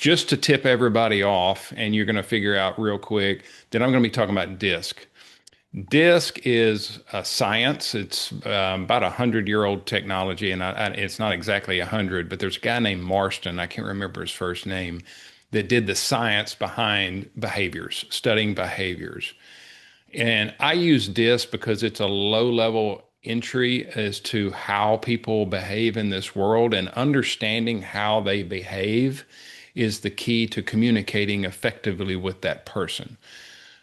just to tip everybody off, and you're going to figure out real quick that I'm going to be talking about DISC. DISC is a science. It's about 100-year-old technology, and it's not exactly 100, but there's a guy named Marston, I can't remember his first name, that did the science behind behaviors, studying behaviors. And I use DISC because it's a low level entry as to how people behave in this world, and understanding how they behave is the key to communicating effectively with that person.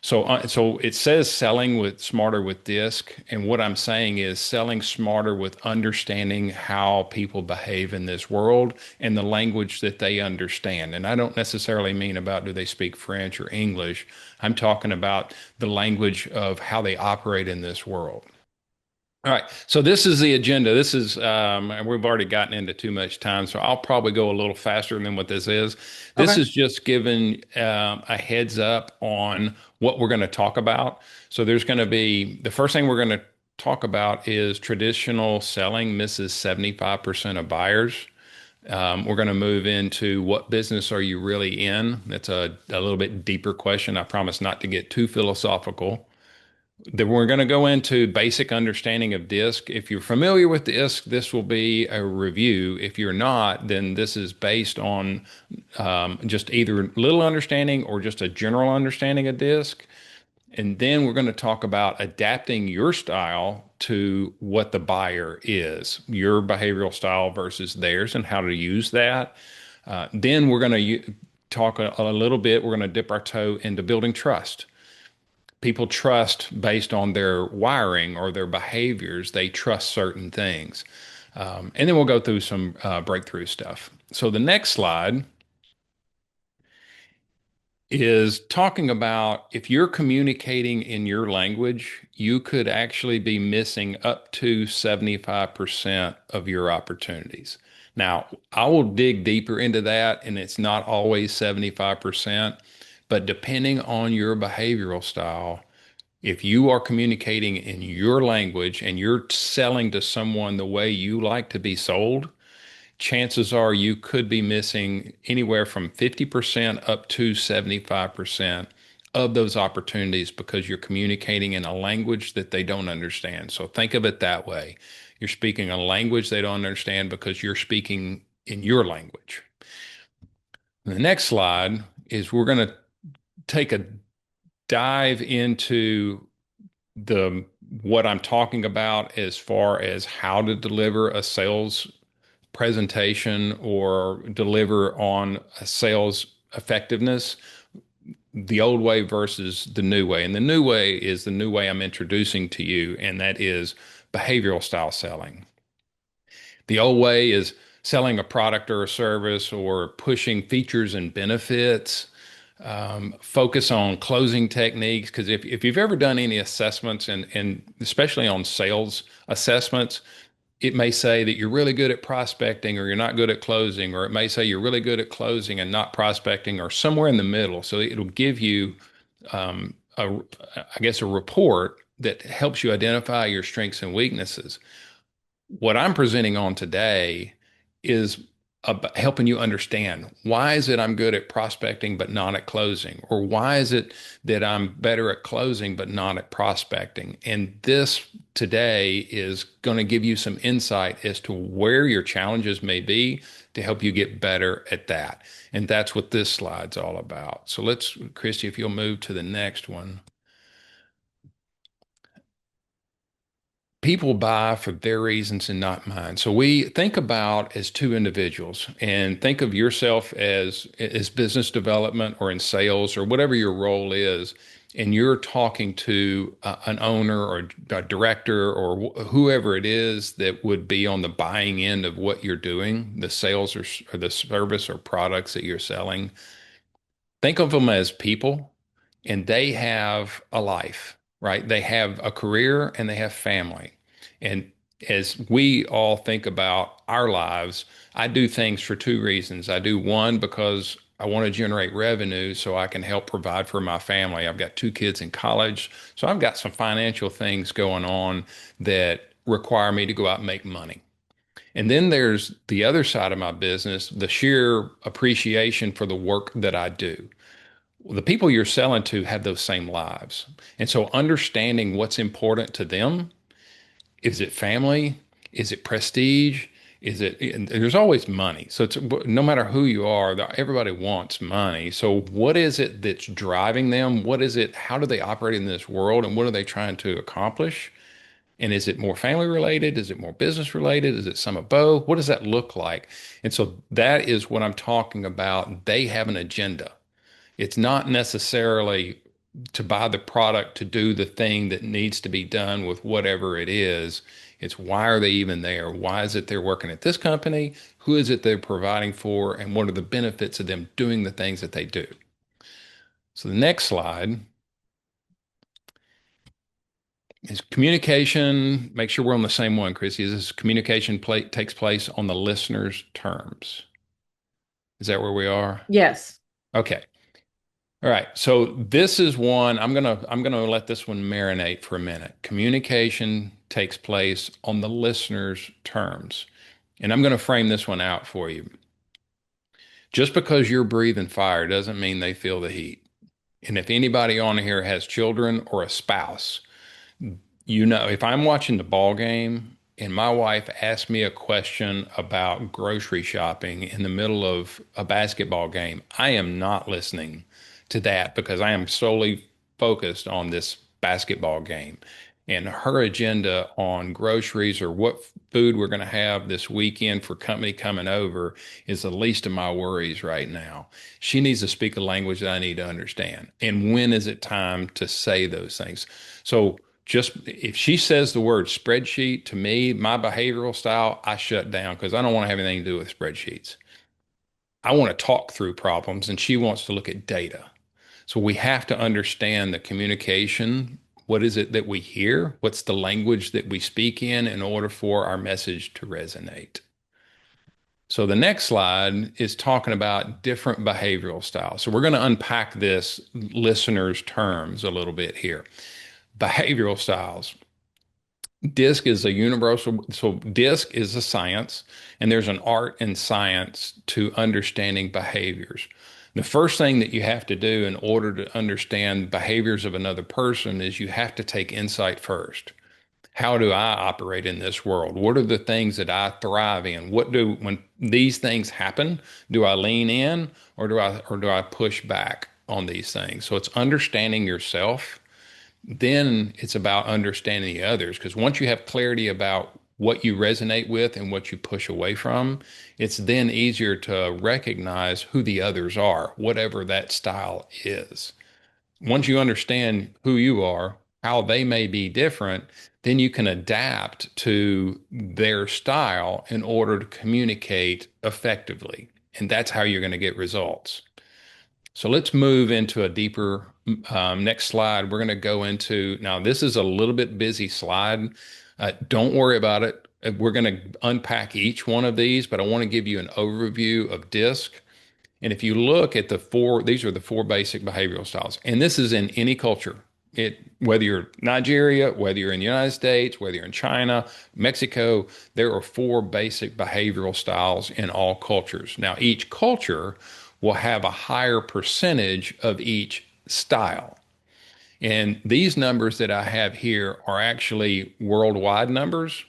So it says selling with smarter with DISC, and what I'm saying is selling smarter with understanding how people behave in this world and the language that they understand. And I don't necessarily mean about do they speak French or English. I'm talking about the language of how they operate in this world. All right, so this is the agenda. This is, and we've already gotten into too much time, so I'll probably go a little faster than what this is. This Okay. is just giving a heads up on what we're going to talk about. So there's going to be the first thing we're going to talk about is traditional selling misses 75% of buyers. We're going to move into what business are you really in? That's a little bit deeper question. I promise not to get too philosophical. Then we're going to go into basic understanding of DISC. If you're familiar with DISC, this will be a review. If you're not, then this is based on just either little understanding or just a general understanding of DISC. And then we're going to talk about adapting your style to what the buyer is, your behavioral style versus theirs, and how to use that. Then we're going to talk a little bit, we're going to dip our toe into building trust. People trust based on their wiring or their behaviors. They trust certain things. And then we'll go through some breakthrough stuff. So the next slide is talking about if you're communicating in your language, you could actually be missing up to 75% of your opportunities. Now, I will dig deeper into that, and it's not always 75%, but depending on your behavioral style, if you are communicating in your language and you're selling to someone the way you like to be sold, chances are you could be missing anywhere from 50% up to 75% of those opportunities because you're communicating in a language that they don't understand. So think of it that way. You're speaking a language they don't understand because you're speaking in your language. The next slide is we're going to take a dive into the what I'm talking about as far as how to deliver a sales presentation or deliver on a sales effectiveness, the old way versus the new way. And the new way is the new way I'm introducing to you, and that is behavioral style selling. The old way is selling a product or a service or pushing features and benefits. Focus on closing techniques, because if you've ever done any assessments, and especially on sales assessments, it may say that you're really good at prospecting or you're not good at closing, or it may say you're really good at closing and not prospecting, or somewhere in the middle. So it'll give you, I guess, a report that helps you identify your strengths and weaknesses. What I'm presenting on today is about helping you understand why is it I'm good at prospecting but not at closing, or why is it that I'm better at closing but not at prospecting. And this today is going to give you some insight as to where your challenges may be to help you get better at that. And that's what this slide's all about. So let's, Christy, if you'll move to the next one. People buy for their reasons and not mine. So we think about as two individuals, and think of yourself as business development or in sales or whatever your role is, and you're talking to an owner or a director or whoever it is that would be on the buying end of what you're doing, the sales or the service or products that you're selling. Think of them as people, and they have a life, right? They have a career and they have family. And as we all think about our lives, I do things for two reasons. I do one because I want to generate revenue so I can help provide for my family. I've got two kids in college, so I've got some financial things going on that require me to go out and make money. And then there's the other side of my business, the sheer appreciation for the work that I do. The people you're selling to have those same lives. And so understanding what's important to them, is it family? Is it prestige? Is it, and there's always money. So it's no matter who you are, everybody wants money. So what is it that's driving them? What is it? How do they operate in this world? And what are they trying to accomplish? And is it more family related? Is it more business related? Is it some of both? What does that look like? And so that is what I'm talking about. They have an agenda. It's not necessarily to buy the product to do the thing that needs to be done with whatever it is. It's why are they even there? Why is it they're working at this company? Who is it they're providing for? And what are the benefits of them doing the things that they do? So the next slide is communication. Make sure we're on the same one, Chrissy. This communication takes place on the listener's terms. Is that where we are? Yes. Okay. All right. So this is one I'm gonna let this one marinate for a minute. Communication takes place on the listener's terms. And I'm gonna frame this one out for you. Just because you're breathing fire doesn't mean they feel the heat. And if anybody on here has children or a spouse, you know, if I'm watching the ball game and my wife asks me a question about grocery shopping in the middle of a basketball game, I am not listening to that because I am solely focused on this basketball game. And her agenda on groceries or what food we're going to have this weekend for company coming over is the least of my worries right now. She needs to speak a language that I need to understand. And when is it time to say those things? So just if she says the word spreadsheet to me, my behavioral style, I shut down because I don't want to have anything to do with spreadsheets. I want to talk through problems and she wants to look at data. So we have to understand the communication. What is it that we hear? What's the language that we speak in order for our message to resonate? So the next slide is talking about different behavioral styles. So we're going to unpack this listener's terms a little bit here. Behavioral styles. D.I.S.C is a universal, so D.I.S.C is a science, and there's an art and science to understanding behaviors. The first thing that you have to do in order to understand behaviors of another person is you have to take insight first. How do I operate in this world? What are the things that I thrive in? When these things happen, do I lean in or do I push back on these things? So it's understanding yourself, then it's about understanding the others. Because once you have clarity about what you resonate with and what you push away from, it's then easier to recognize who the others are, whatever that style is. Once you understand who you are, how they may be different, then you can adapt to their style in order to communicate effectively. And that's how you're going to get results. So let's move into a deeper next slide. We're going to go into now, this is a little bit busy slide. Don't worry about it. We're going to unpack each one of these, but I want to give you an overview of DISC. And if you look at the four, these are the four basic behavioral styles. And this is in any culture. Whether you're Nigeria, whether you're in the United States, whether you're in China, Mexico, there are four basic behavioral styles in all cultures. Now, each culture will have a higher percentage of each style. And these numbers that I have here are actually worldwide numbers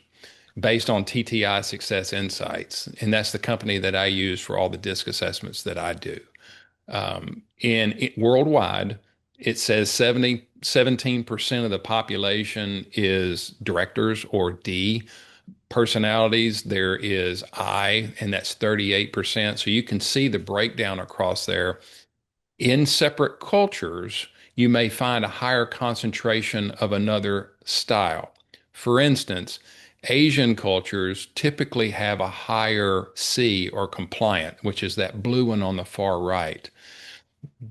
based on TTI Success Insights. And that's the company that I use for all the DISC assessments that I do. Worldwide, it says 17% of the population is directors or D personalities. There is I, and that's 38%. So you can see the breakdown across there. In separate cultures, you may find a higher concentration of another style. For instance, Asian cultures typically have a higher C or compliant, which is that blue one on the far right.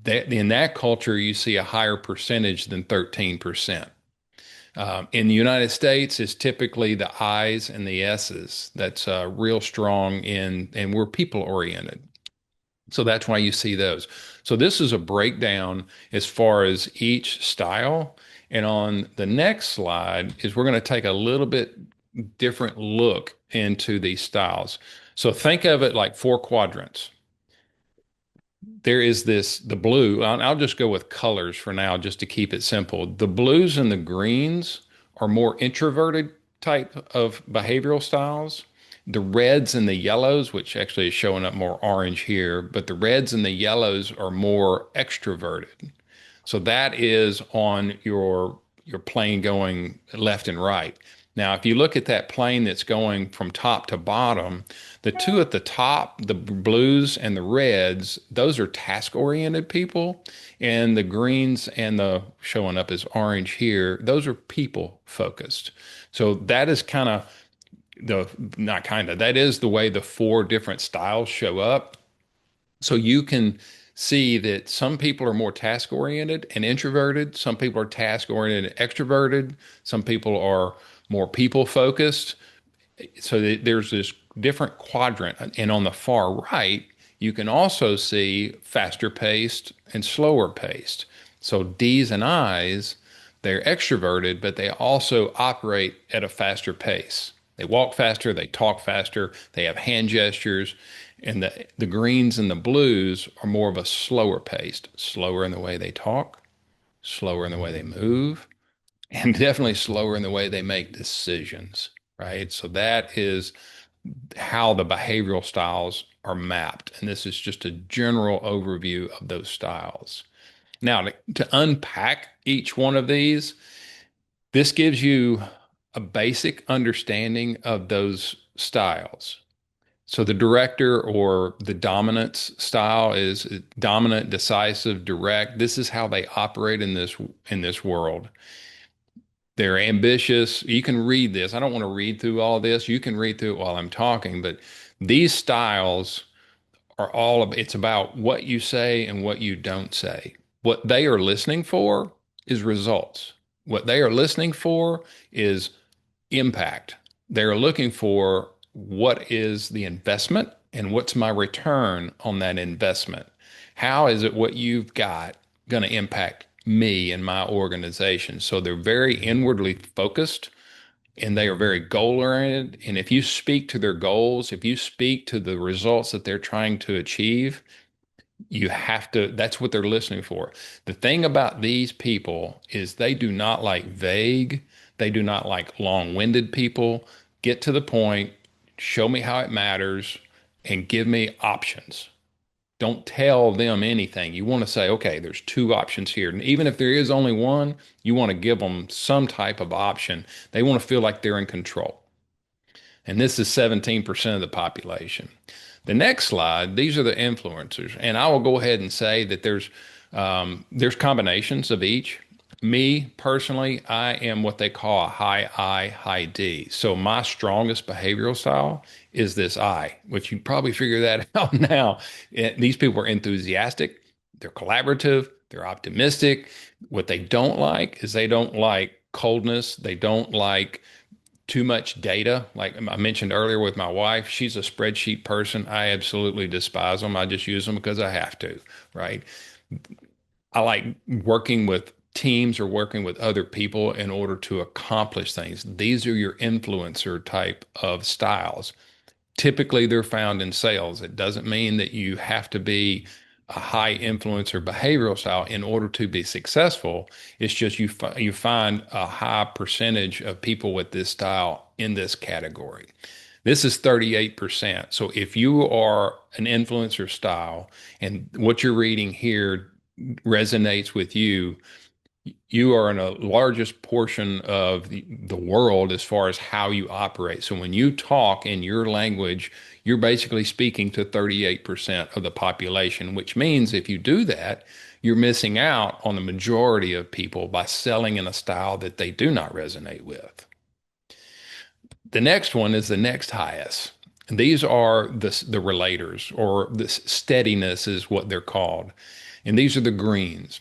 In that culture, you see a higher percentage than 13%. In the United States, it's typically the I's and the S's that's real strong and we're people oriented. So that's why you see those. So this is a breakdown as far as each style. And on the next slide is we're going to take a little bit different look into these styles. So think of it like four quadrants. There is the blue. I'll just go with colors for now, just to keep it simple. The blues and the greens are more introverted type of behavioral styles. The reds and the yellows, which actually is showing up more orange here, but the reds and the yellows are more extroverted. So that is on your plane going left and right. Now, if you look at that plane that's going from top to bottom, the two at the top, the blues and the reds, those are task-oriented people, and the greens and the showing up as orange here, those are people focused. So that is kind of the not kind of that is the way the four different styles show up. So you can see that some people are more task oriented and introverted. Some people are task oriented and extroverted. Some people are more people focused. So there's this different quadrant. And on the far right, you can also see faster paced and slower paced. So D's and I's, they're extroverted, but they also operate at a faster pace. They walk faster, they talk faster, they have hand gestures, and the greens and the blues are more of a slower paced, slower in the way they talk, slower in the way they move, and definitely slower in the way they make decisions, right? So that is how the behavioral styles are mapped. And this is just a general overview of those styles. Now, to unpack each one of these, this gives you a basic understanding of those styles. So the director or the dominance style is dominant, decisive, direct. This is how they operate in this world. They're ambitious. You can read this. I don't want to read through all this. You can read through it while I'm talking, but these styles are all of it's about what you say and what you don't say. What they are listening for is results. What they are listening for is impact. They're looking for what is the investment and what's my return on that investment. How is it what you've got going to impact me and my organization? So they're very inwardly focused and they are very goal oriented. And if you speak to their goals, if you speak to the results that they're trying to achieve, you have to, that's what they're listening for. The thing about these people is they do not like vague, they do not like long-winded people. Get to the point, show me how it matters, and give me options. Don't tell them anything. You want to say, okay, there's two options here. And even if there is only one, you want to give them some type of option. They want to feel like they're in control. And this is 17% of the population. The next slide, these are the influencers. And I will go ahead and say that there's combinations of each. Me personally, I am what they call a high I, high D. So my strongest behavioral style is this I, which you probably figure that out now. These people are enthusiastic, they're collaborative, they're optimistic. What they don't like is they don't like coldness, they don't like too much data. Like I mentioned earlier with my wife, she's a spreadsheet person. I absolutely despise them. I just use them because I have to, right? I like working with teams or working with other people in order to accomplish things. These are your influencer type of styles. Typically, they're found in sales. It doesn't mean that you have to be a high influencer behavioral style in order to be successful. It's just you find a high percentage of people with this style in this category. This is 38%. So if you are an influencer style and what you're reading here resonates with you, you are in a largest portion of the world as far as how you operate. So when you talk in your language, you're basically speaking to 38% of the population, which means if you do that, you're missing out on the majority of people by selling in a style that they do not resonate with. The next one is the next highest. And these are the relators, or this steadiness is what they're called. And these are the greens.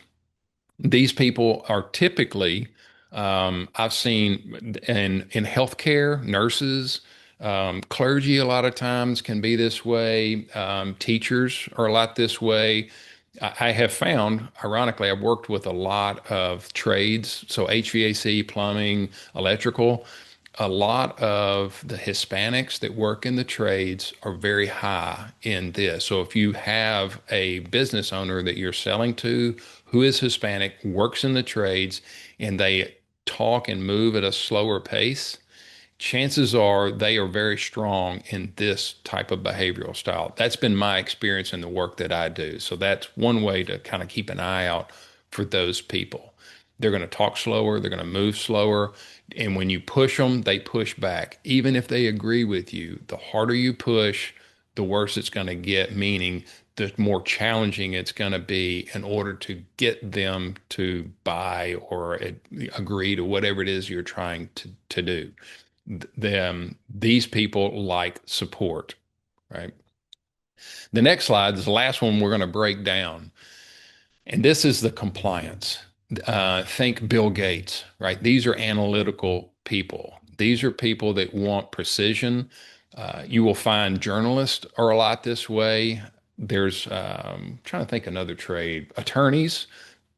These people are typically, I've seen in healthcare, nurses, clergy a lot of times can be this way. Teachers are a lot this way. I have found, ironically, I've worked with a lot of trades, so HVAC, plumbing, electrical. a lot of the Hispanics that work in the trades are very high in this. So if you have a business owner that you're selling to who is Hispanic, works in the trades, and they talk and move at a slower pace, chances are they are very strong in this type of behavioral style. That's been my experience in the work that I do. So that's one way to kind of keep an eye out for those people. They're going to talk slower, they're going to move slower. And when you push them, they push back. Even if they agree with you, the harder you push, the worse it's going to get, meaning the more challenging it's going to be in order to get them to buy or agree to whatever it is you're trying to do. These people like support, right? The next slide is the last one we're going to break down. And this is the compliance. Think Bill Gates, right? These are analytical people. These are people that want precision. You will find journalists are a lot this way. There's, trying to think another trade, attorneys.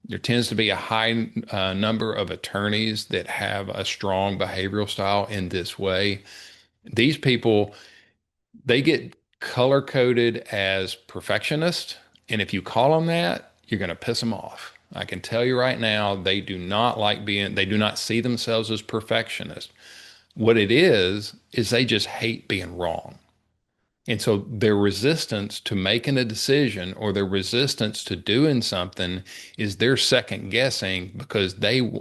There tends to be a high number of attorneys that have a strong behavioral style in this way. These people, they get color coded as perfectionist. And if you call them that, you're going to piss them off. I can tell you right now, they do not see themselves as perfectionists. What it is they just hate being wrong. And so their resistance to making a decision or their resistance to doing something is they're second guessing because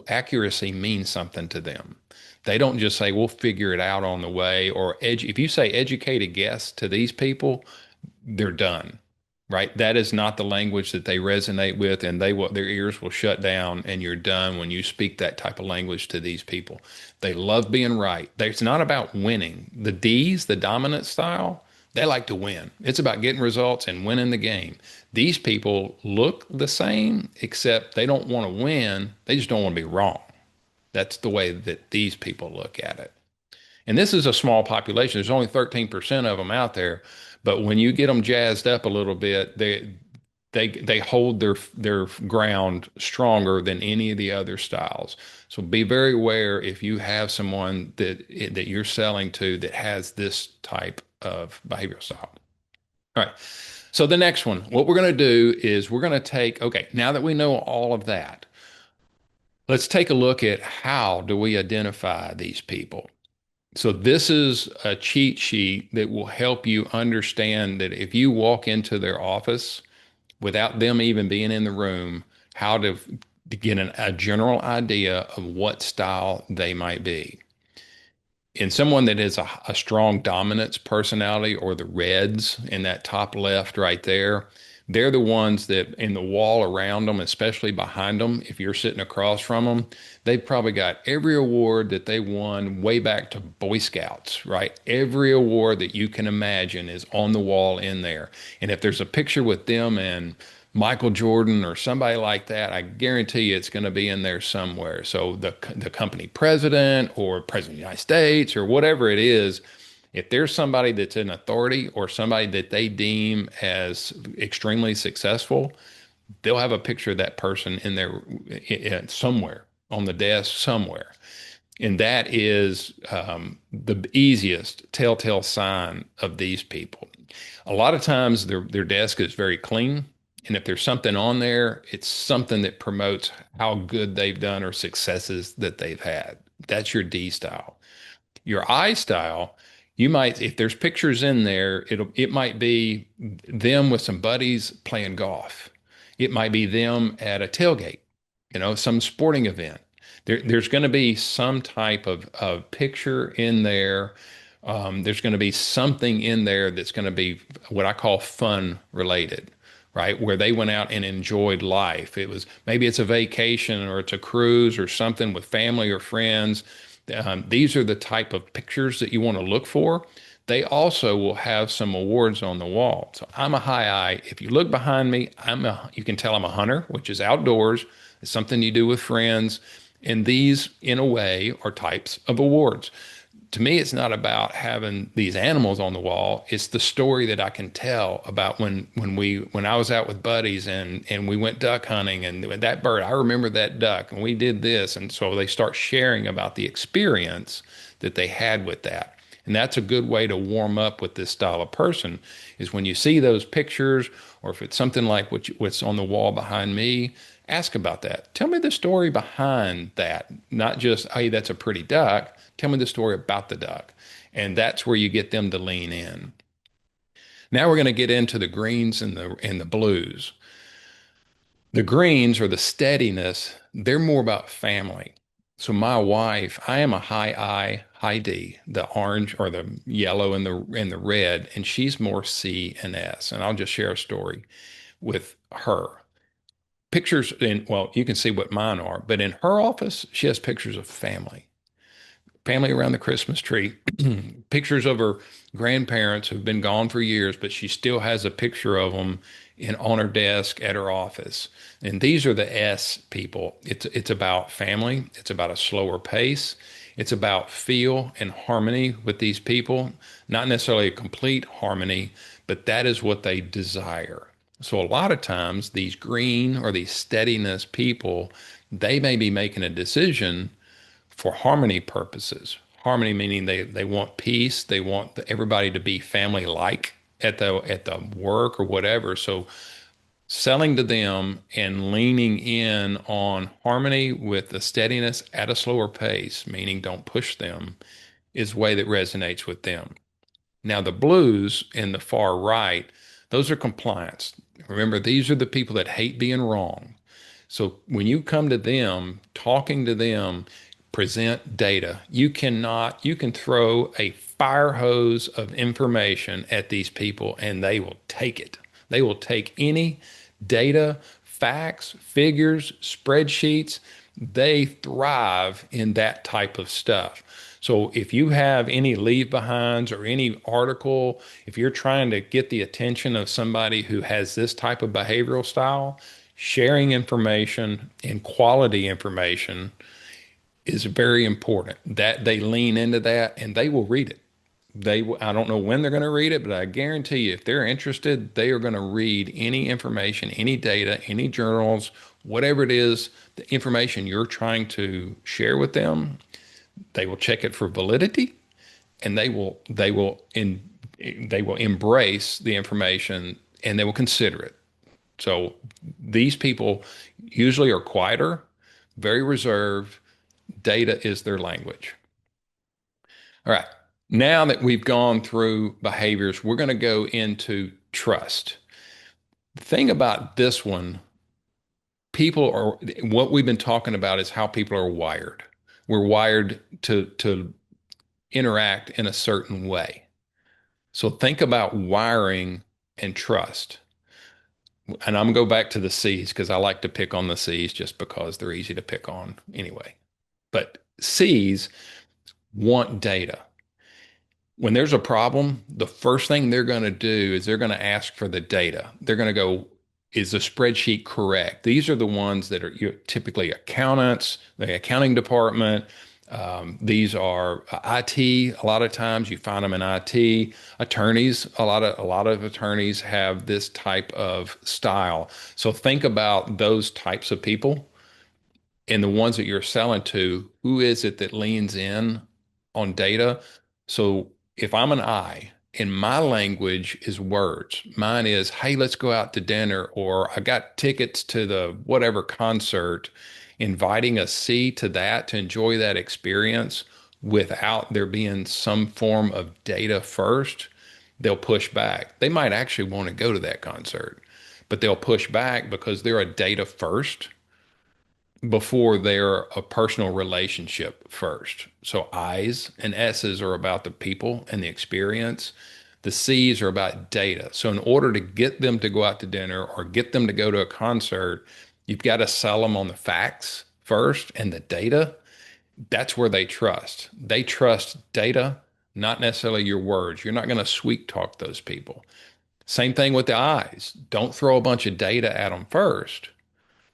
accuracy means something to them. They don't just say, we'll figure it out on the way or if you say educated guess to these people, they're done, right? That is not the language that they resonate with, and their ears will shut down, and you're done when you speak that type of language to these people. They love being right. It's not about winning. The D's, the dominant style, they like to win. It's about getting results and winning the game. These people look the same, except they don't want to win. They just don't want to be wrong. That's the way that these people look at it. And this is a small population. There's only 13% of them out there. But when you get them jazzed up a little bit, they hold their ground stronger than any of the other styles. So be very aware if you have someone that you're selling to that has this type of behavioral style. All right. So the next one, what we're going to do is we're going to take, okay, now that we know all of that, let's take a look at how do we identify these people. So this is a cheat sheet that will help you understand that if you walk into their office without them even being in the room, how to get a general idea of what style they might be. In someone that is a strong dominance personality or the reds in that top left right there, they're the ones that in the wall around them, especially behind them, if you're sitting across from them, they've probably got every award that they won way back to Boy Scouts, right? Every award that you can imagine is on the wall in there. And if there's a picture with them and Michael Jordan or somebody like that, I guarantee you it's going to be in there somewhere. So the company president or president of the United States or whatever it is, if there's somebody that's in authority or somebody that they deem as extremely successful, they'll have a picture of that person in there somewhere on the desk somewhere. And that is the easiest telltale sign of these people. A lot of times their desk is very clean. And if there's something on there, it's something that promotes how good they've done or successes that they've had. That's your D style. Your I style, you might, if there's pictures in there, it might be them with some buddies playing golf. It might be them at a tailgate, some sporting event. There's going to be some type of picture in there. There's going to be something in there that's going to be what I call fun related, right? Where they went out and enjoyed life. Maybe it's a vacation or it's a cruise or something with family or friends. These are the type of pictures that you want to look for. They also will have some awards on the wall. So I'm a high I. If you look behind me, you can tell I'm a hunter, which is outdoors. It's something you do with friends. And these, in a way, are types of awards. to me, it's not about having these animals on the wall. It's the story that I can tell about when I was out with buddies and we went duck hunting and that bird, I remember that duck and we did this. And so they start sharing about the experience that they had with that. And that's a good way to warm up with this style of person is when you see those pictures, or if it's something like what's on the wall behind me, ask about that. Tell me the story behind that, not just, hey, that's a pretty duck. Tell me the story about the duck. And that's where you get them to lean in. Now we're going to get into the greens and the blues. The greens or the steadiness, they're more about family. So my wife, I am a high I, high D, the orange or the yellow and the red, and she's more C and S. And I'll just share a story with her. Pictures in, well, you can see what mine are, but in her office, she has pictures of family around the Christmas tree, pictures of her grandparents who've been gone for years, but she still has a picture of them on her desk at her office. And these are the S people. It's about family. It's about a slower pace. It's about feel and harmony with these people, not necessarily a complete harmony, but that is what they desire. So a lot of times these green or these steadiness people, they may be making a decision for harmony purposes. Harmony meaning they want peace, they want everybody to be family like at the work or whatever. So selling to them and leaning in on harmony with the steadiness at a slower pace, meaning don't push them, is the way that resonates with them. Now, the blues in the far right, those are compliance. Remember, these are the people that hate being wrong. So when you come to them, talking to them, present data. You can throw a fire hose of information at these people and they will take it. They will take any data, facts, figures, spreadsheets. They thrive in that type of stuff. So if you have any leave behinds or any article, if you're trying to get the attention of somebody who has this type of behavioral style, sharing information and quality information is very important. That they lean into that and they will read it. I don't know when they're going to read it, but I guarantee you, if they're interested, they are going to read any information, any data, any journals, whatever it is, the information you're trying to share with them. They will check it for validity, and they will embrace the information and they will consider it. So these people usually are quieter, very reserved. Data is their language. All right. Now that we've gone through behaviors, we're going to go into trust. The thing about this one, people are, what we've been talking about is how people are wired. We're wired to interact in a certain way. So think about wiring and trust. And I'm going to go back to the C's because I like to pick on the C's just because they're easy to pick on anyway. But C's want data. When there's a problem, the first thing they're going to do is they're going to ask for the data. They're going to go, is the spreadsheet correct? These are the ones that are typically accountants, the accounting department. These are IT. A lot of times you find them in IT. Attorneys, a lot of attorneys have this type of style. So think about those types of people and the ones that you're selling to, who is it that leans in on data? So if I'm an I and my language is words, mine is, hey, let's go out to dinner, or I got tickets to the whatever concert, inviting a C to that to enjoy that experience without there being some form of data first, they'll push back. They might actually want to go to that concert, but they'll push back because they're a data first before they're a personal relationship first. So I's and S's are about the people and the experience. The C's are about data. So in order to get them to go out to dinner or get them to go to a concert, you've got to sell them on the facts first and the data. That's where they trust. They trust data, not necessarily your words. You're not going to sweet talk those people. Same thing with the I's. Don't throw a bunch of data at them first.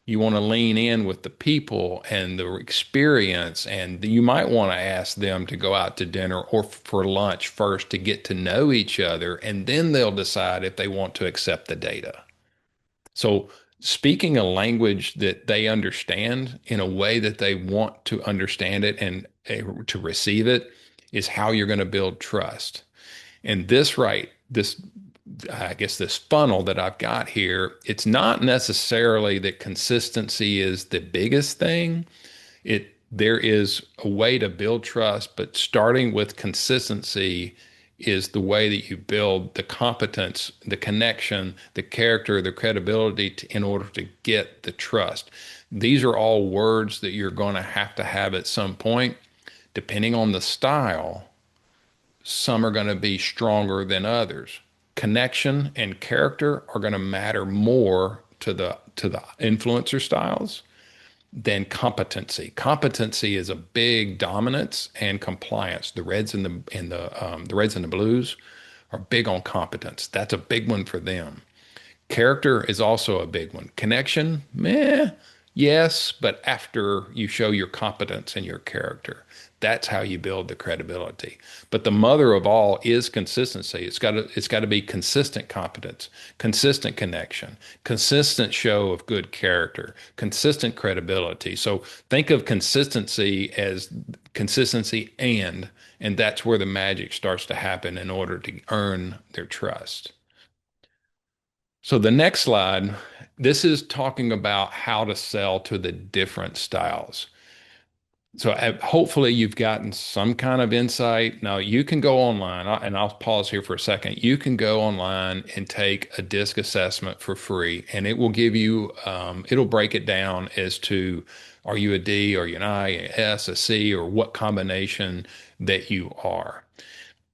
You want to lean in with the people and the experience, and you might want to ask them to go out to dinner or for lunch first to get to know each other, and then they'll decide if they want to accept the data. So, speaking a language that they understand in a way that they want to understand it and to receive it is how you're going to build trust. And this, right, this, I guess, this funnel that I've got here, it's not necessarily that consistency is the biggest thing. There is a way to build trust, but starting with consistency is the way that you build the competence, the connection, the character, the credibility in order to get the trust. These are all words that you're going to have at some point, depending on the style. Some are going to be stronger than others. Connection and character are going to matter more to the influencer styles than competency. Competency is a big dominance and compliance. The Reds and the Reds and the Blues are big on competence. That's a big one for them. Character is also a big one. Connection, meh, yes, but after you show your competence and your character, that's how you build the credibility. But the mother of all is consistency. It's got to be consistent competence, consistent connection, consistent show of good character, consistent credibility. So think of consistency as consistency and that's where the magic starts to happen in order to earn their trust. So the next slide, this is talking about how to sell to the different styles. So hopefully you've gotten some kind of insight. Now you can go online, and I'll pause here for a second. You can go online and take a DISC assessment for free, and it will give you, it'll break it down as to are you a D, are you an I, a S, a C, or what combination that you are.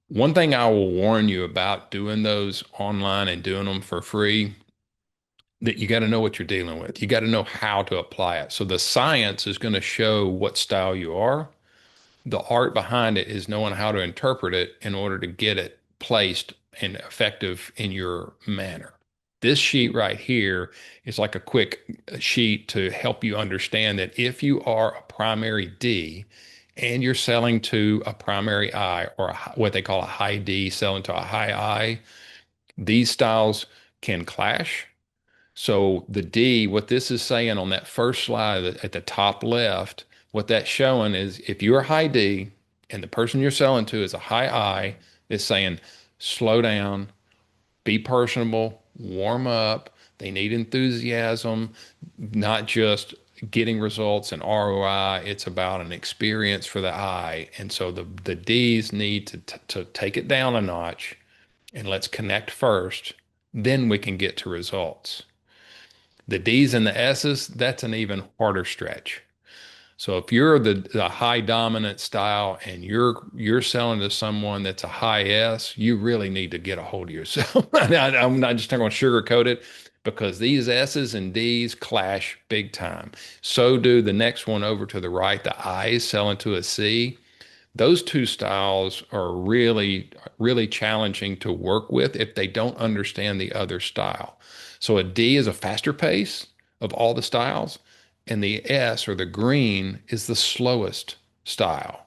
One thing I will warn you about doing those online and doing them for free that you got to know what you're dealing with. You got to know how to apply it. So the science is going to show what style you are. The art behind it is knowing how to interpret it in order to get it placed and effective in your manner. This sheet right here is like a quick sheet to help you understand that if you are a primary D and you're selling to a primary I or what they call a high D selling to a high I, these styles can clash. So the D, what this is saying on that first slide at the top left, what that's showing is if you're a high D and the person you're selling to is a high I, it's saying slow down, be personable, warm up. They need enthusiasm, not just getting results and ROI. It's about an experience for the I. And so the D's need to take it down a notch and let's connect first. Then we can get to results. The D's and the S's, that's an even harder stretch. So if you're the high dominant style and you're selling to someone that's a high S, you really need to get a hold of yourself. I'm not just going to sugarcoat it because these S's and D's clash big time. So do the next one over to the right, the I's selling to a C. Those two styles are really, really challenging to work with if they don't understand the other style. So a D is a faster pace of all the styles, and the S or the green is the slowest style.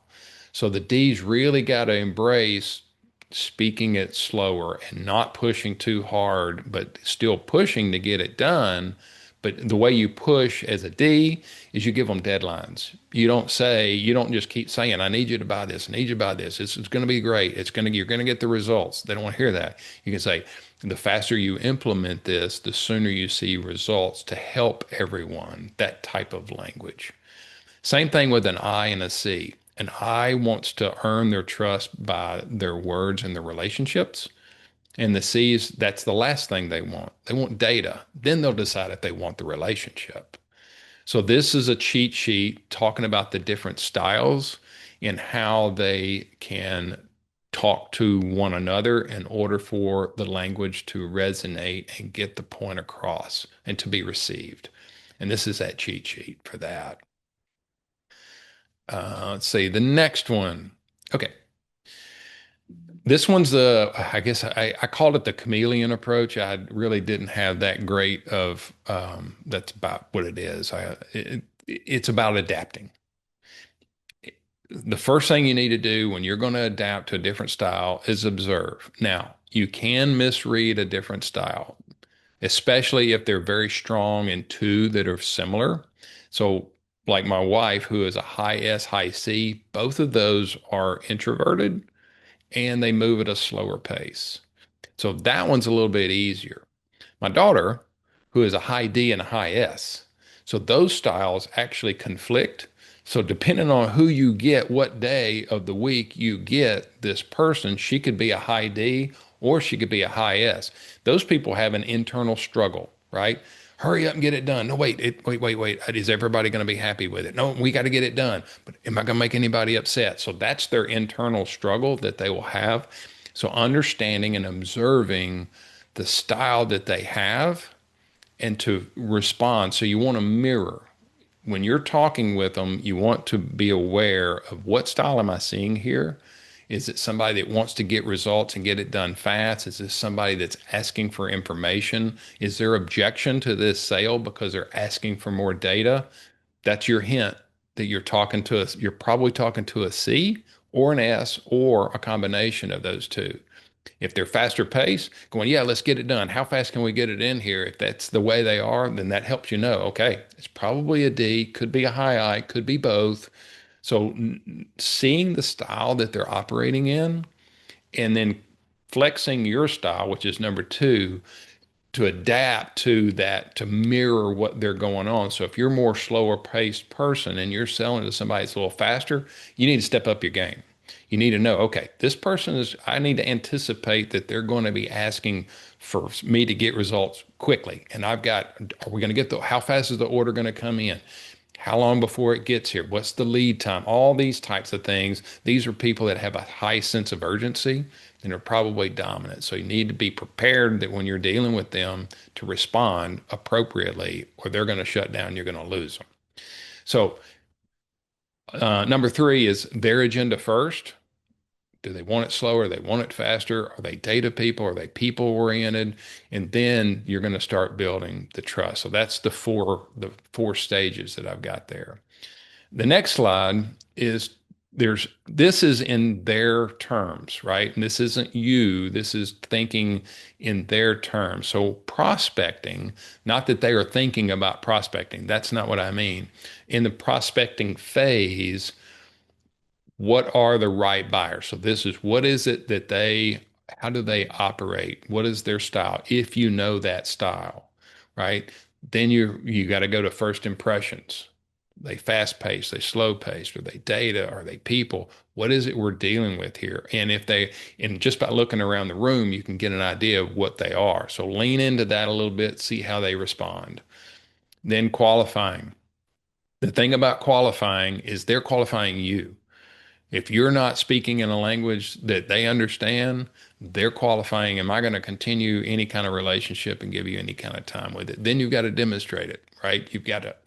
So the D's really got to embrace speaking it slower and not pushing too hard, but still pushing to get it done. But the way you push as a D is you give them deadlines. You don't just keep saying, I need you to buy this, I need you to buy this. It's going to be great. You're going to get the results. They don't want to hear that. You can say, the faster you implement this, the sooner you see results to help everyone, that type of language. Same thing with an I and a C. An I wants to earn their trust by their words and their relationships. And the C's, that's the last thing they want. They want data. Then they'll decide if they want the relationship. So this is a cheat sheet talking about the different styles and how they can talk to one another in order for the language to resonate and get the point across and to be received. And this is that cheat sheet for that. Let's see the next one. Okay. This one's the, I guess I called it the chameleon approach. I really didn't have that great of, that's about what it is. It's about adapting. The first thing you need to do when you're going to adapt to a different style is observe. Now, you can misread a different style, especially if they're very strong in two that are similar. So, like my wife, who is a high S, high C, both of those are introverted and they move at a slower pace. So that one's a little bit easier. My daughter, who is a high D and a high S, so those styles actually conflict. So depending on who you get, what day of the week you get this person, she could be a high D or she could be a high S. Those people have an internal struggle, right? Hurry up and get it done. No, wait, wait. Is everybody going to be happy with it? No, we got to get it done. But am I going to make anybody upset? So that's their internal struggle that they will have. So understanding and observing the style that they have and to respond. So you want to mirror. When you're talking with them, you want to be aware of what style am I seeing here? Is it somebody that wants to get results and get it done fast? Is this somebody that's asking for information? Is there objection to this sale because they're asking for more data? That's your hint that you're talking to us. You're probably talking to a C or an S or a combination of those two. If they're faster pace, going, yeah, let's get it done. How fast can we get it in here? If that's the way they are, then that helps you know, okay, it's probably a D, could be a high I, could be both. So seeing the style that they're operating in and then flexing your style, which is number two, to adapt to that, to mirror what they're going on. So if you're a more slower paced person and you're selling to somebody that's a little faster, you need to step up your game. You need to know, okay, this person is, I need to anticipate that they're going to be asking for me to get results quickly. And I've got, are we going to get the, how fast is the order going to come in? How long before it gets here? What's the lead time? All these types of things. These are people that have a high sense of urgency and are probably dominant. So you need to be prepared that when you're dealing with them to respond appropriately, or they're going to shut down, you're going to lose them. So, number three is their agenda first. Do they want it slower? They want it faster? Are they data people? Are they people oriented? And then you're going to start building the trust. So that's the four stages that I've got there. The next slide is this is in their terms, right? And this isn't you. This is thinking in their terms. So prospecting, not that they are thinking about prospecting. That's not what I mean. In the prospecting phase, what are the right buyers? So this is what is it that how do they operate? What is their style? If you know that style, right? Then you got to go to first impressions. They fast paced, they slow paced, are they data, are they people? What is it we're dealing with here? And just by looking around the room, you can get an idea of what they are. So lean into that a little bit, see how they respond. Then qualifying. The thing about qualifying is they're qualifying you. If you're not speaking in a language that they understand, they're qualifying, am I going to continue any kind of relationship and give you any kind of time with it? Then you've got to demonstrate it, right? You've got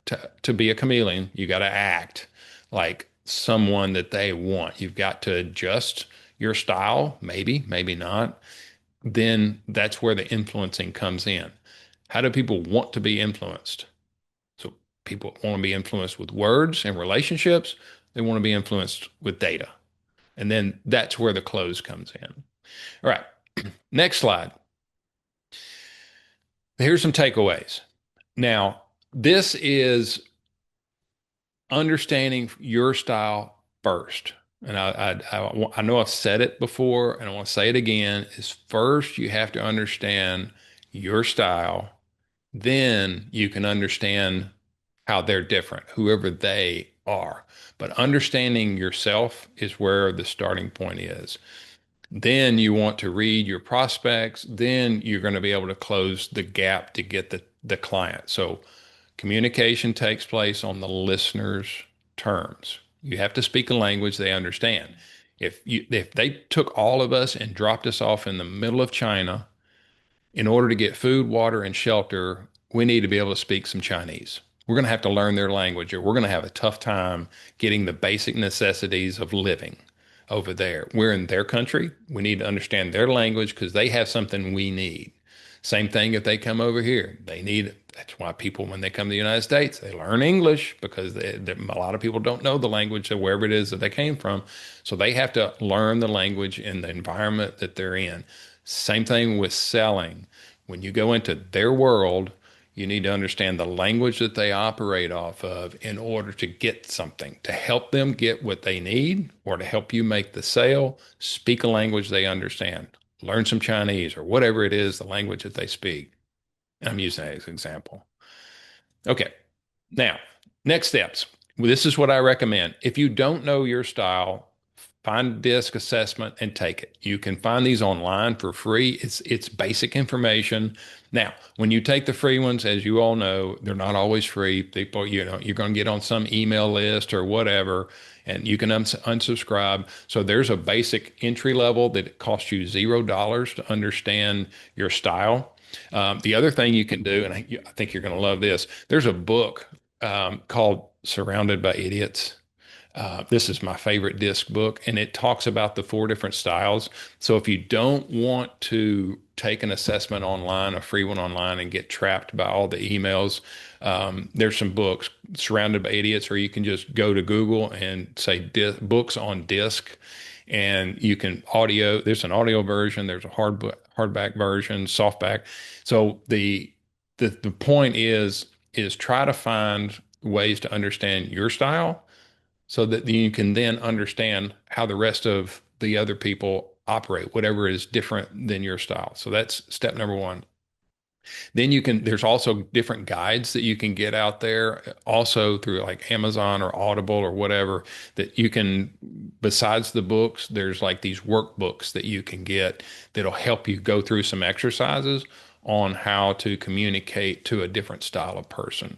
to be a chameleon, you got to act like someone that they want. You've got to adjust your style, maybe not. Then that's where the influencing comes in. How do people want to be influenced? So people want to be influenced with words and relationships. They want to be influenced with data. And then that's where the close comes in. All right. Next slide. Here's some takeaways. Now, this is understanding your style first. And I know I've said it before and I want to say it again is first you have to understand your style. Then you can understand how they're different, whoever they are. But understanding yourself is where the starting point is. Then you want to read your prospects. Then you're going to be able to close the gap to get the client. So communication takes place on the listener's terms. You have to speak a language they understand. If they took all of us and dropped us off in the middle of China in order to get food, water, and shelter, we need to be able to speak some Chinese. We're going to have to learn their language, or we're going to have a tough time getting the basic necessities of living. over there. We're in their country. We need to understand their language because they have something we need. Same thing if they come over here. They need, that's why people, when they come to the United States, they learn English because a lot of people don't know the language of wherever it is that they came from. So they have to learn the language in the environment that they're in. Same thing with selling. When you go into their world, you need to understand the language that they operate off of in order to get something, to help them get what they need or to help you make the sale. Speak a language they understand. Learn some Chinese or whatever it is, the language that they speak. I'm using that as an example. Okay. Now, next steps. This is what I recommend. If you don't know your style, find a disc assessment and take it. You can find these online for free. It's basic information. Now, when you take the free ones, as you all know, they're not always free. People, you're going to get on some email list or whatever, and you can unsubscribe. So there's a basic entry level that costs you $0 to understand your style. The other thing you can do, and I think you're going to love this, there's a book called Surrounded by Idiots. This is my favorite disc book, and it talks about the four different styles. So if you don't want to take an assessment online, a free one online, and get trapped by all the emails, there's some books, Surrounded by Idiots, or you can just go to Google and say books on disc, and you can audio. There's an audio version. There's a hardback version, softback. So the point is try to find ways to understand your style so that you can then understand how the rest of the other people operate, whatever is different than your style. So that's step number one. Then there's also different guides that you can get out there, also through like Amazon or Audible or whatever, that you can, besides the books, there's like these workbooks that you can get that'll help you go through some exercises on how to communicate to a different style of person.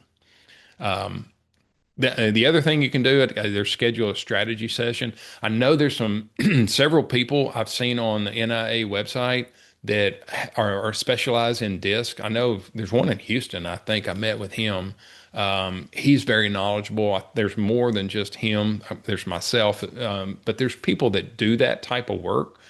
The other thing you can do, there's schedule a strategy session. I know there's some several people I've seen on the NIA website that are specialized in disc. I know there's one in Houston. I think I met with him. He's very knowledgeable. There's more than just him. There's myself, but there's people that do that type of work.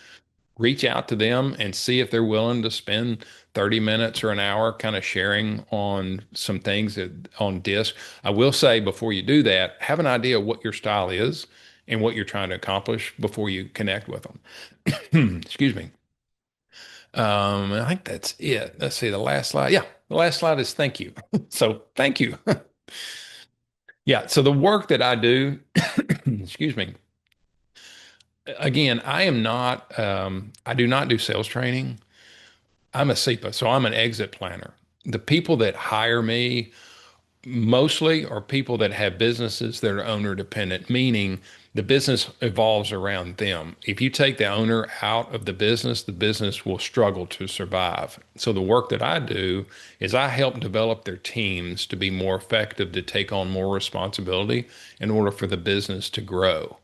Reach out to them and see if they're willing to spend 30 minutes or an hour kind of sharing on some things on disc. I will say before you do that, have an idea what your style is and what you're trying to accomplish before you connect with them. Excuse me. I think that's it. Let's see the last slide. Yeah, the last slide is thank you. So thank you. Yeah. So the work that I do, excuse me. Again, I do not do sales training. I'm a SEPA, so I'm an exit planner. The people that hire me mostly are people that have businesses that are owner dependent, meaning the business evolves around them. If you take the owner out of the business will struggle to survive. So the work that I do is I help develop their teams to be more effective, to take on more responsibility in order for the business to grow.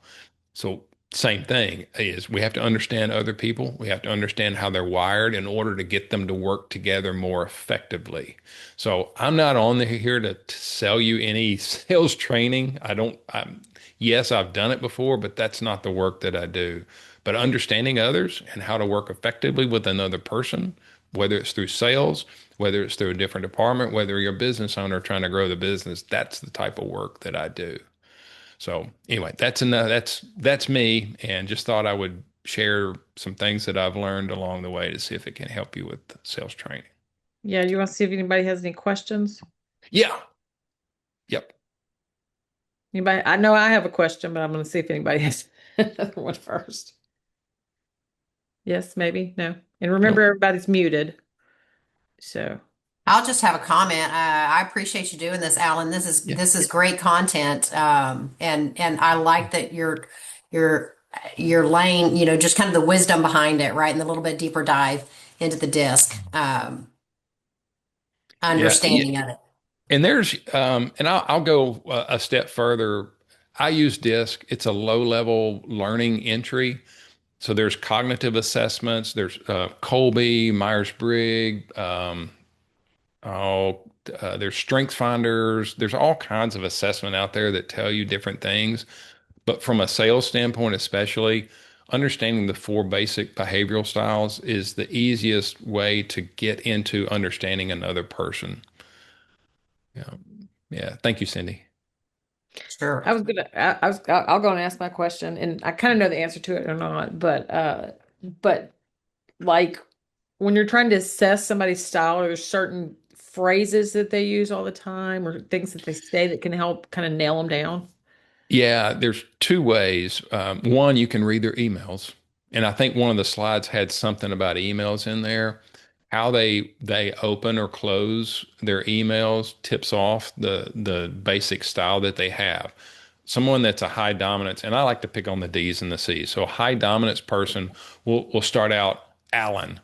So same thing is we have to understand other people. We have to understand how they're wired in order to get them to work together more effectively. So I'm not on here to sell you any sales training. Yes, I've done it before, but that's not the work that I do. But understanding others and how to work effectively with another person, whether it's through sales, whether it's through a different department, whether you're a business owner trying to grow the business, that's the type of work that I do. So anyway, that's enough. That's me, and just thought I would share some things that I've learned along the way to see if it can help you with sales training. Yeah, you want to see if anybody has any questions? Yeah. Yep. Anybody? I know I have a question, but I'm going to see if anybody has another one first. Yes, maybe, no. And remember, Nope. everybody's muted. So, I'll just have a comment. I appreciate you doing this, Alan. Yeah. This is great content, and I like that you're you're laying, just kind of the wisdom behind it, right, and the little bit deeper dive into the disc Yeah. understanding of it. And and I'll go a step further. I use DISC. It's a low level learning entry. So there's cognitive assessments. There's Colby, Myers-Briggs. Oh, there's strength finders. There's all kinds of assessment out there that tell you different things. But from a sales standpoint, especially, understanding the four basic behavioral styles is the easiest way to get into understanding another person. Yeah. Yeah. Thank you, Cindy. Sure. I'll go and ask my question, and I kind of know the answer to it or not, but like when you're trying to assess somebody's style, or there's certain phrases that they use all the time, or things that they say that can help kind of nail them down. Yeah, there's two ways. One, you can read their emails, and I think one of the slides had something about emails in there. How they open or close their emails tips off the basic style that they have. Someone that's a high dominance, and I like to pick on the D's and the C's. So a high dominance person will start out Alan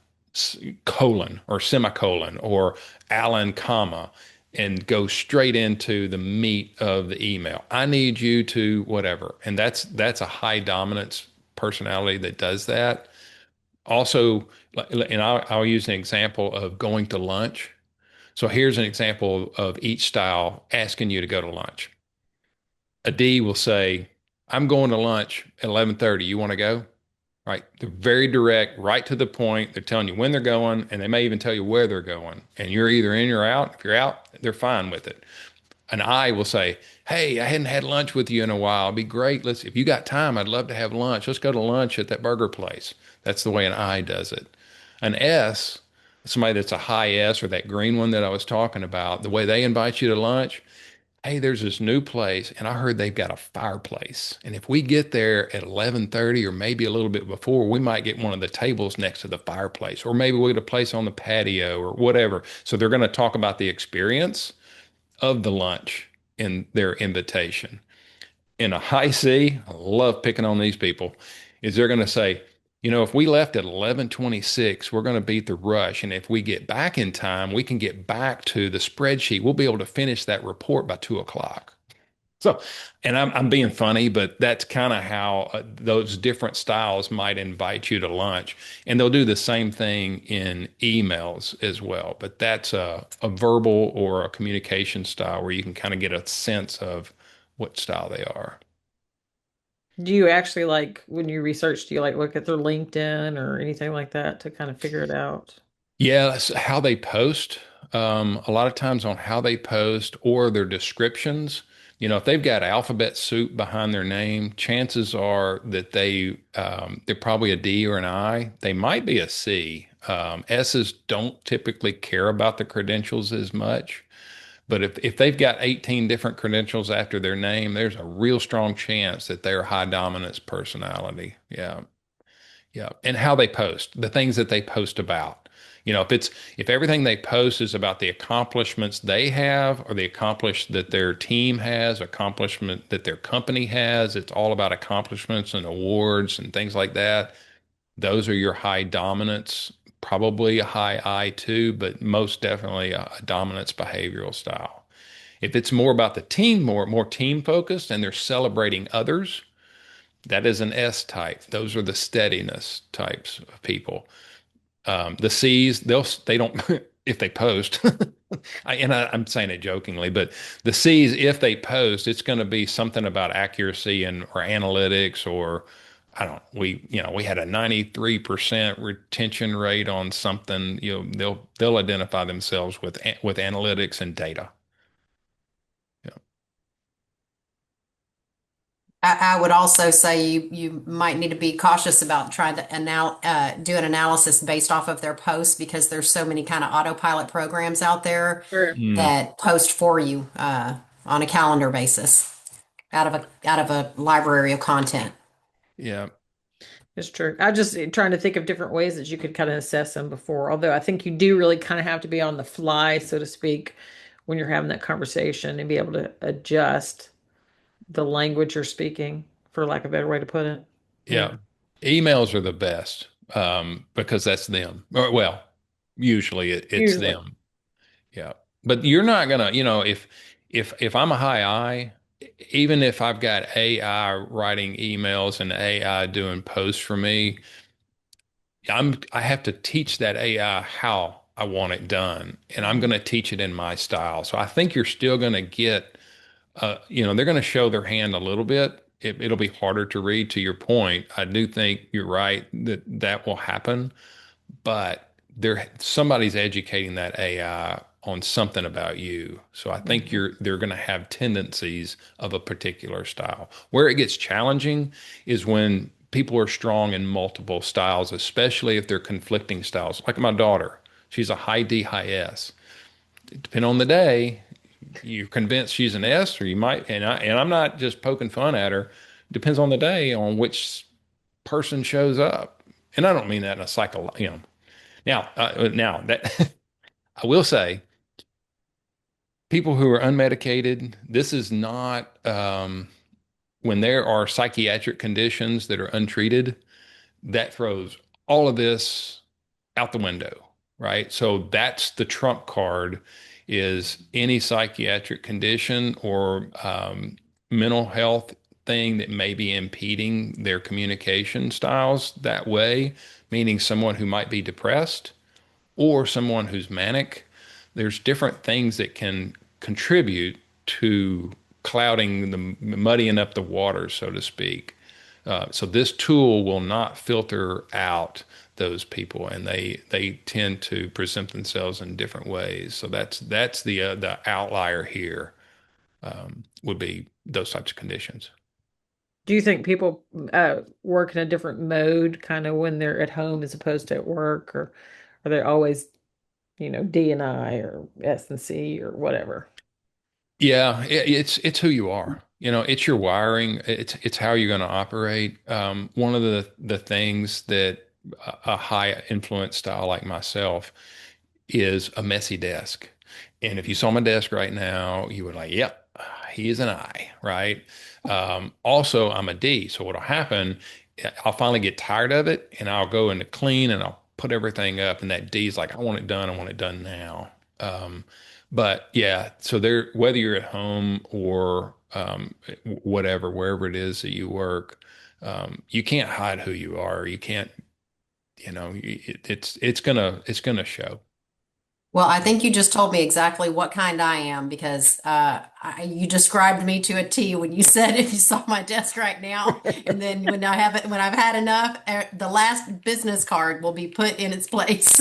colon or semicolon or Alan comma and go straight into the meat of the email. I need you to whatever. And that's a high dominance personality that does that. Also, and I'll use an example of going to lunch. So here's an example of each style asking you to go to lunch. A D will say, I'm going to lunch at 11:30. You want to go? Right. They're very direct, right to the point. They're telling you when they're going, and they may even tell you where they're going. And you're either in or out. If you're out, they're fine with it. An I will say, hey, I hadn't had lunch with you in a while. It'd be great. If you got time, I'd love to have lunch. Let's go to lunch at that burger place. That's the way an I does it. An S, somebody that's a high S or that green one that I was talking about, the way they invite you to lunch, hey, there's this new place, and I heard they've got a fireplace. And if we get there at 11:30 or maybe a little bit before, we might get one of the tables next to the fireplace, or maybe we'll get a place on the patio or whatever. So they're going to talk about the experience of the lunch in their invitation. In a high C, I love picking on these people, is they're going to say, if we left at 11:26, we're going to beat the rush. And if we get back in time, we can get back to the spreadsheet. We'll be able to finish that report by 2 o'clock. So, and I'm being funny, but that's kind of how those different styles might invite you to lunch. And they'll do the same thing in emails as well. But that's a verbal or a communication style where you can kind of get a sense of what style they are. Do you actually like when you research, do you like look at their LinkedIn or anything like that to kind of figure it out? Yeah, that's how they post. A lot of times on how they post or their descriptions. If they've got alphabet soup behind their name, chances are that they're probably a D or an I. They might be a C. S's don't typically care about the credentials as much. But if they've got 18 different credentials after their name, there's a real strong chance that they're a high dominance personality. Yeah. Yeah, and how they post, the things that they post about. If everything they post is about the accomplishments they have or the accomplishment that their team has, accomplishment that their company has, it's all about accomplishments and awards and things like that. Those are your high dominance, probably a high I too, but most definitely a dominance behavioral style. If it's more about the team, more team focused, and they're celebrating others, that is an S type. Those are the steadiness types of people. The C's, they don't if they post. I'm saying it jokingly, but the C's, if they post, it's going to be something about accuracy and or analytics or I don't. We had a 93% retention rate on something. They'll identify themselves with analytics and data. Yeah. I would also say you might need to be cautious about trying to do an analysis based off of their posts because there's so many kind of autopilot programs out there Sure. Mm, that post for you on a calendar basis out of a library of content. yeah. It's true. I just trying to think of different ways that you could kind of assess them before. Although I think you do really kind of have to be on the fly, so to speak, when you're having that conversation and be able to adjust the language you're speaking, for lack of a better way to put it. Yeah. Yeah. Emails are the best because that's them. Or, well, usually it's Usually. them. Yeah. But you're not gonna, if I'm a high I, even if I've got AI writing emails and AI doing posts for me, I have to teach that AI how I want it done, and I'm going Mhm. to teach it in my style. So I think you're still going to get, they're going to show their hand a little bit, It'll be harder to read. To your point, I do think you're right that that will happen, but somebody's educating that AI on something about you. So I think Mhm. they're going to have tendencies of a particular style. Where it gets challenging is when people are strong in multiple styles, especially if they're conflicting styles. Like my daughter, she's a high D, high S. Depending on the day, you're convinced she's an S, or you might, and I'm not just poking fun at her. Depends on the day on which person shows up. And I don't mean that in a now that I will say, people who are unmedicated, this is not when there are psychiatric conditions that are untreated, that throws all of this out the window, right? So that's the trump card is any psychiatric condition or mental health thing that may be impeding their communication styles that way, meaning someone who might be depressed or someone who's manic. There's different things that can contribute to clouding muddying up the water, so to speak. So this tool will not filter out those people, and they tend to present themselves in different ways. So that's the outlier here would be those types of conditions. Do you think people work in a different mode kind of when they're at home as opposed to at work, or are they always, D&I or S&C or whatever? Yeah, it's who you are. It's your wiring. It's how you're going to operate. One of the things that a high influence style like myself is a messy desk. And if you saw my desk right now, you would like, yep, he is an I, right? Also, I'm a D. So what'll happen, I'll finally get tired of it and I'll go into clean and I'll put everything up. And that D's like, I want it done. I want it done now. But yeah, so whether you're at home or whatever, wherever it is that you work, you can't hide who you are. You can't, it's gonna show. Well, I think you just told me exactly what kind I am because you described me to a T when you said if you saw my desk right now, and then when I've had enough, the last business card will be put in its place.